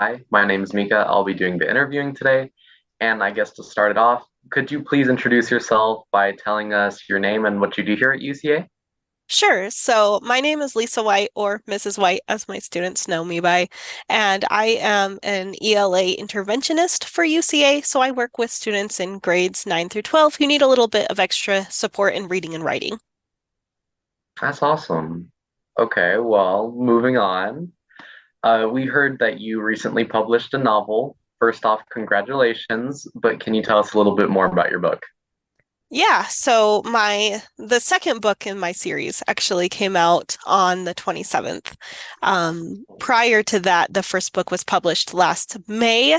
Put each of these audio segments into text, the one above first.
Hi, my name is Mika. I'll be doing the interviewing today. And I guess to start it off, could you please introduce yourself by telling us your name and what you do here at UCA? Sure. So my name is Lisa White, or Mrs. White, as my students know me by, and I am an ELA interventionist for UCA. So I work with students in grades 9 through 12 who need a little bit of extra support in reading and writing. That's awesome. Okay, well, moving on. We heard that you recently published a novel. First off, congratulations, but can you tell us a little bit more about your book? Yeah, so the second book in my series actually came out on the 27th. Prior to that, the first book was published last May,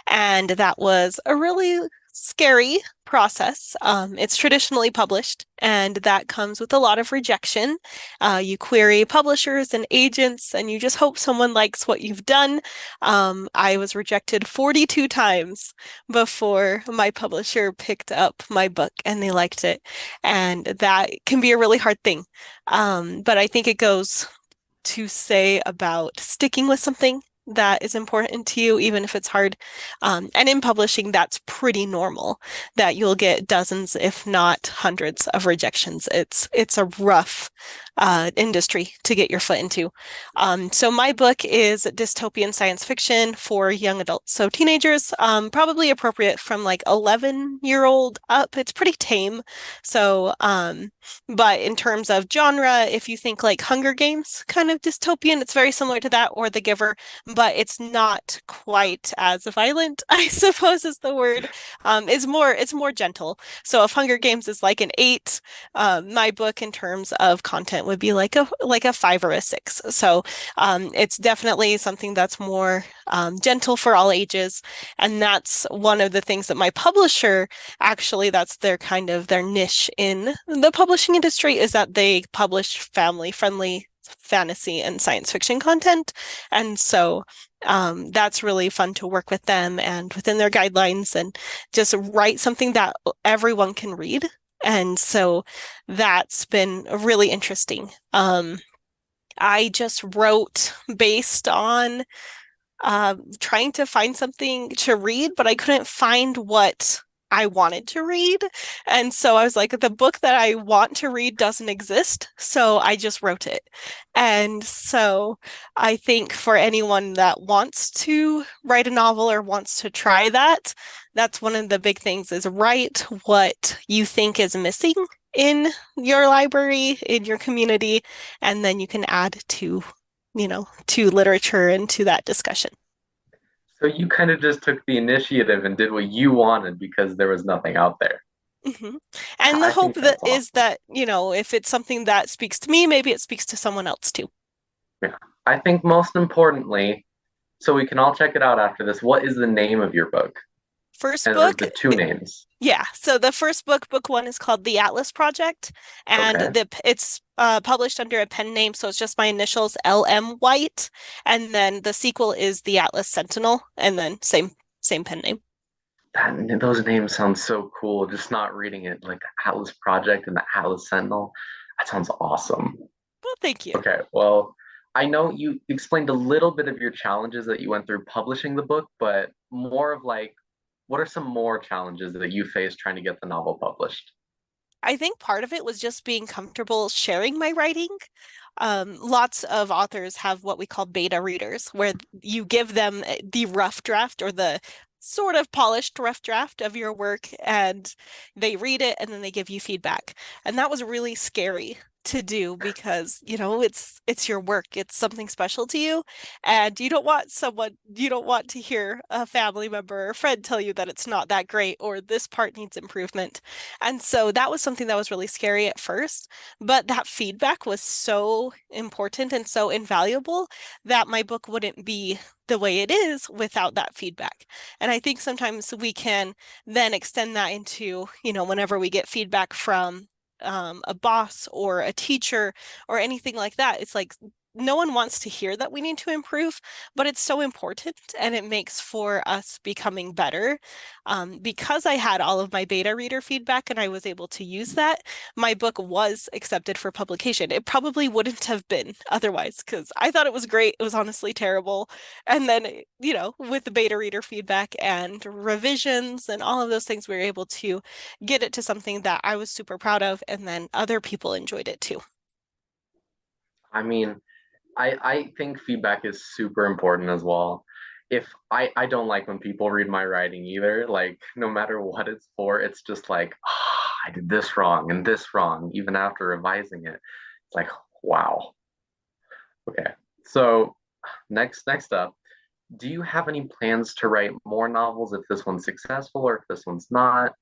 and that was a really scary process. It's traditionally published, and that comes with a lot of rejection. You query publishers and agents, and you just hope someone likes what you've done. I was rejected 42 times before my publisher picked up my book and they liked it. And that can be a really hard thing. But I think it goes to say about sticking with something that is important to you, even if it's hard. And in publishing, that's pretty normal that you'll get dozens, if not hundreds, of rejections. It's a rough industry to get your foot into. So my book is dystopian science fiction for young adults, so teenagers, probably appropriate from like 11-year-old up. It's pretty tame. So, but in terms of genre, if you think like Hunger Games kind of dystopian, it's very similar to that, or The Giver, but it's not quite as violent, I suppose is the word. It's more gentle. So if Hunger Games is like an 8, my book in terms of content would be like a 5 or a 6. So it's definitely something that's more gentle for all ages, and that's one of the things that my publisher actually that's their kind of their niche in the publishing industry is that they publish family friendly fantasy and science fiction content. And so that's really fun to work with them and within their guidelines and just write something that everyone can read. And so that's been really interesting. I just wrote based on trying to find something to read, but I couldn't find what I wanted to read. And so I was like, the book that I want to read doesn't exist. So I just wrote it. And so I think for anyone that wants to write a novel or wants to try that, that's one of the big things is write what you think is missing in your library, in your community, and then you can add to literature and to that discussion. So you kind of just took the initiative and did what you wanted because there was nothing out there. hmm And the I hope think that that's is awesome. if it's something that speaks to me, maybe it speaks to someone else too. Yeah. I think most importantly, so we can all check it out after this, what is the name of your book? First And or book, the two names. yeah. So the first book, book one, is called The Atlas Project, and Okay. it's published under a pen name, so it's just my initials, L.M. White, and then the sequel is The Atlas Sentinel, and then same pen name. Those names sound so cool. Just not reading it like the Atlas Project and the Atlas Sentinel. That sounds awesome. Well, thank you. Okay, well, I know you explained a little bit of your challenges that you went through publishing the book, but more of like, what are some more challenges that you faced trying to get the novel published? I think part of it was just being comfortable sharing my writing. Lots of authors have what we call beta readers, where you give them the rough draft or the sort of polished rough draft of your work, and they read it and then they give you feedback. And that was really scary to do because, it's your work, it's something special to you, and you don't want to hear a family member or friend tell you that it's not that great or this part needs improvement. And so that was something that was really scary at first, but that feedback was so important and so invaluable that my book wouldn't be the way it is without that feedback. And I think sometimes we can then extend that into, whenever we get feedback from a boss or a teacher or anything like that, it's like no one wants to hear that we need to improve, but it's so important and it makes for us becoming better. Because I had all of my beta reader feedback and I was able to use that, my book was accepted for publication. It probably wouldn't have been otherwise because I thought it was great. It was honestly terrible. And then, with the beta reader feedback and revisions and all of those things, we were able to get it to something that I was super proud of. And then other people enjoyed it too. I mean, I think feedback is super important as well. If I don't like when people read my writing either, like no matter what it's for, it's just like, ah, I did this wrong and this wrong, even after revising it. It's like, wow. Okay. So next up, do you have any plans to write more novels if this one's successful or if this one's not?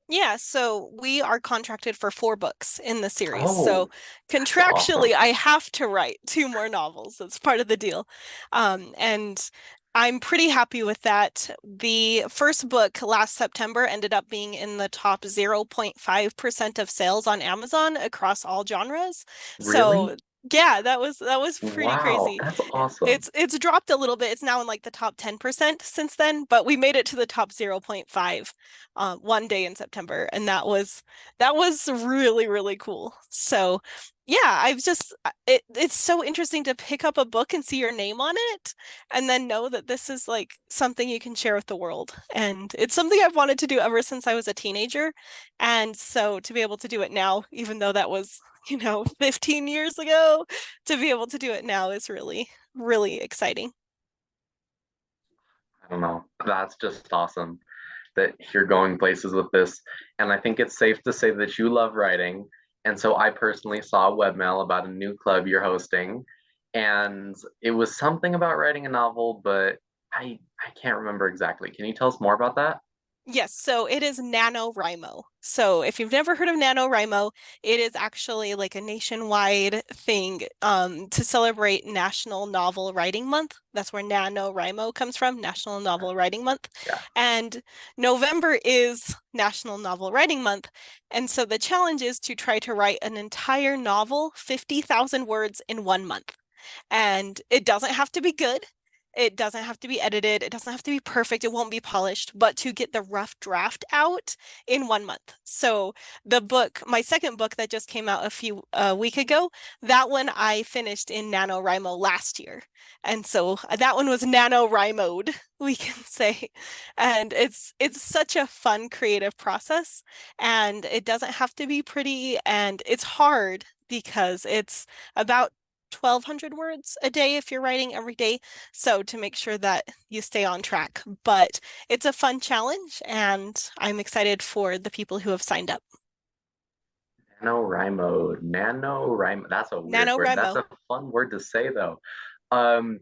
Yeah, so we are contracted for 4 books in the series. So Oh, that's contractually, awesome. I have to write 2 more novels. That's part of the deal. And I'm pretty happy with that. The first book last September ended up being in the top 0.5% of sales on Amazon across all genres. Really? So yeah, that was pretty Wow, crazy. that's awesome. It's dropped a little bit. It's now in like the top 10% since then, but we made it to the top 0.5 one day in September, and that was really, really cool. So yeah, it's so interesting to pick up a book and see your name on it and then know that this is like something you can share with the world. And it's something I've wanted to do ever since I was a teenager. And so to be able to do it now, even though that was, 15 years ago, to be able to do it now is really, really exciting. I don't know. That's just awesome that you're going places with this. And I think it's safe to say that you love writing. And so I personally saw a webmail about a new club you're hosting. And it was something about writing a novel, but I can't remember exactly. Can you tell us more about that? Yes, so it is NaNoWriMo. So if you've never heard of NaNoWriMo, it is actually like a nationwide thing to celebrate National Novel Writing Month. That's where NaNoWriMo comes from, National Novel Writing Month. Yeah. And November is National Novel Writing Month. And so the challenge is to try to write an entire novel, 50,000 words in 1 month. And it doesn't have to be good. It doesn't have to be edited. It doesn't have to be perfect. It won't be polished, but to get the rough draft out in 1 month. So the book, my second book that just came out a week ago, that one I finished in NaNoWriMo last year. And so that one was NaNoWriMoed, we can say. And it's such a fun creative process. And it doesn't have to be pretty. And it's hard because it's about 1,200 words a day if you're writing every day. So to make sure that you stay on track. But it's a fun challenge, and I'm excited for the people who have signed up. NaNoWriMo. NaNoWriMo. That's a weird word. NaNoWriMo. That's a fun word to say though. Um,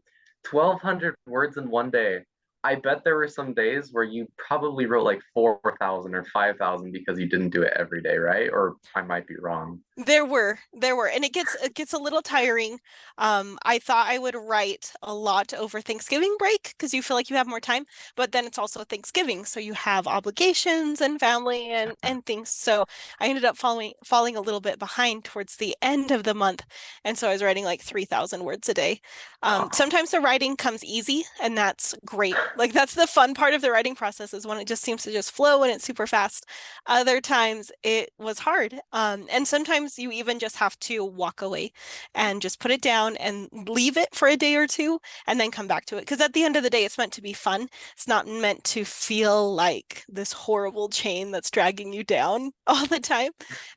1,200 words in one day. I bet there were some days where you probably wrote like 4,000 or 5,000 because you didn't do it every day, right? Or I might be wrong. There were, and it gets a little tiring. I thought I would write a lot over Thanksgiving break because you feel like you have more time, but then it's also Thanksgiving, so you have obligations and family and things. So I ended up falling a little bit behind towards the end of the month, and so I was writing like 3,000 words a day. Wow. Sometimes the writing comes easy, and that's great. Like that's the fun part of the writing process is when it just seems to just flow and it's super fast. Other times it was hard. And sometimes you even just have to walk away and just put it down and leave it for a day or two and then come back to it. Because at the end of the day, it's meant to be fun. It's not meant to feel like this horrible chain that's dragging you down all the time.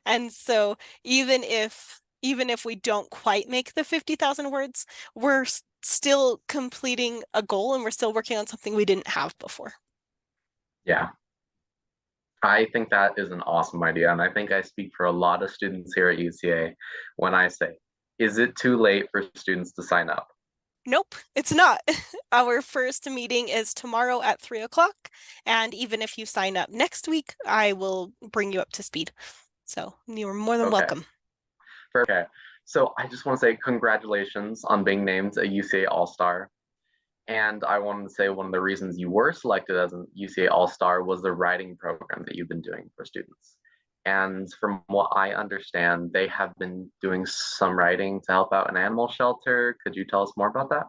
And so even if we don't quite make the 50,000 words, we're still completing a goal and we're still working on something we didn't have before. Yeah. I think that is an awesome idea. And I think I speak for a lot of students here at UCA when I say, is it too late for students to sign up? Nope, it's not. Our first meeting is tomorrow at 3 o'clock. And even if you sign up next week, I will bring you up to speed. So you're more than Okay. welcome. Okay. So I just want to say congratulations on being named a UCA All Star. And I wanted to say one of the reasons you were selected as a UCA All Star was the writing program that you've been doing for students. And from what I understand, they have been doing some writing to help out an animal shelter. Could you tell us more about that?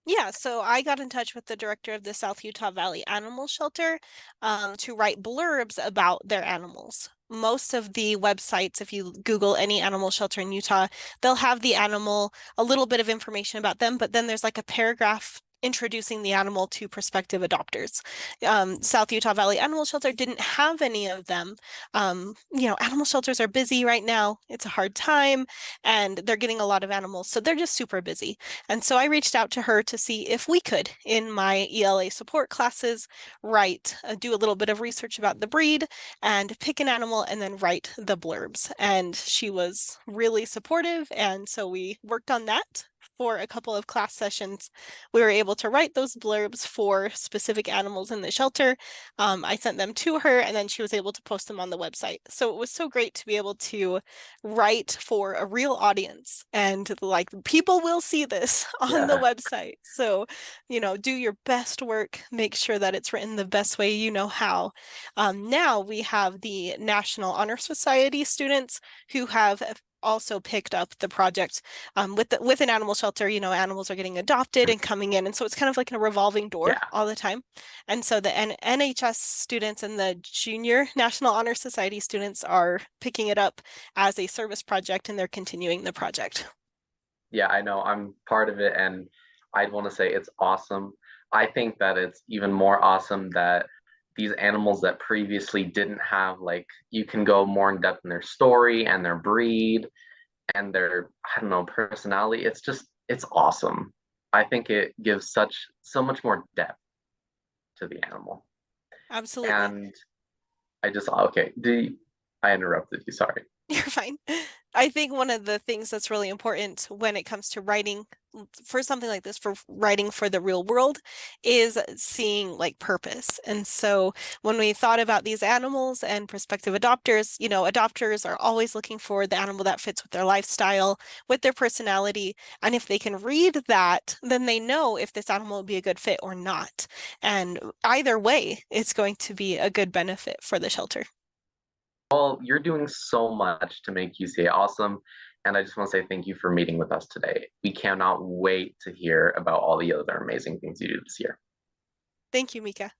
Yeah, so I got in touch with the director of the South Utah Valley Animal Shelter to write blurbs about their animals. Most of the websites, if you Google any animal shelter in Utah, they'll have the animal, a little bit of information about them, but then there's like a paragraph introducing the animal to prospective adopters. South Utah Valley Animal Shelter didn't have any of them. Animal shelters are busy right now. It's a hard time, and they're getting a lot of animals, so they're just super busy. And so I reached out to her to see if we could, in my ELA support classes, do a little bit of research about the breed and pick an animal and then write the blurbs. And she was really supportive. And so we worked on that for a couple of class sessions. We were able to write those blurbs for specific animals in the shelter. I sent them to her, and then she was able to post them on the website. So it was so great to be able to write for a real audience, and like people will see this on the Yeah, website. So, do your best work, make sure that it's written the best way you know how. Now we have the National Honor Society students who have also picked up the project with an animal shelter. Animals are getting adopted and coming in, and so it's kind of like a revolving door yeah. all the time. And so the NHS students and the Junior National Honor Society students are picking it up as a service project, and they're continuing the project. Yeah, I know. I'm part of it, and I'd want to say it's awesome. I think that it's even more awesome that these animals that previously didn't have, like, you can go more in depth in their story and their breed and their, I don't know, personality. It's awesome. I think it gives so much more depth to the animal. Absolutely. And okay, I interrupted you, sorry. You're fine. I think one of the things that's really important when it comes to writing for something like this, for writing for the real world, is seeing like purpose. And so when we thought about these animals and prospective adopters, adopters are always looking for the animal that fits with their lifestyle, with their personality. And if they can read that, then they know if this animal will be a good fit or not. And either way, it's going to be a good benefit for the shelter. Well, you're doing so much to make UCA awesome. And I just want to say thank you for meeting with us today. We cannot wait to hear about all the other amazing things you do this year. Thank you, Mika.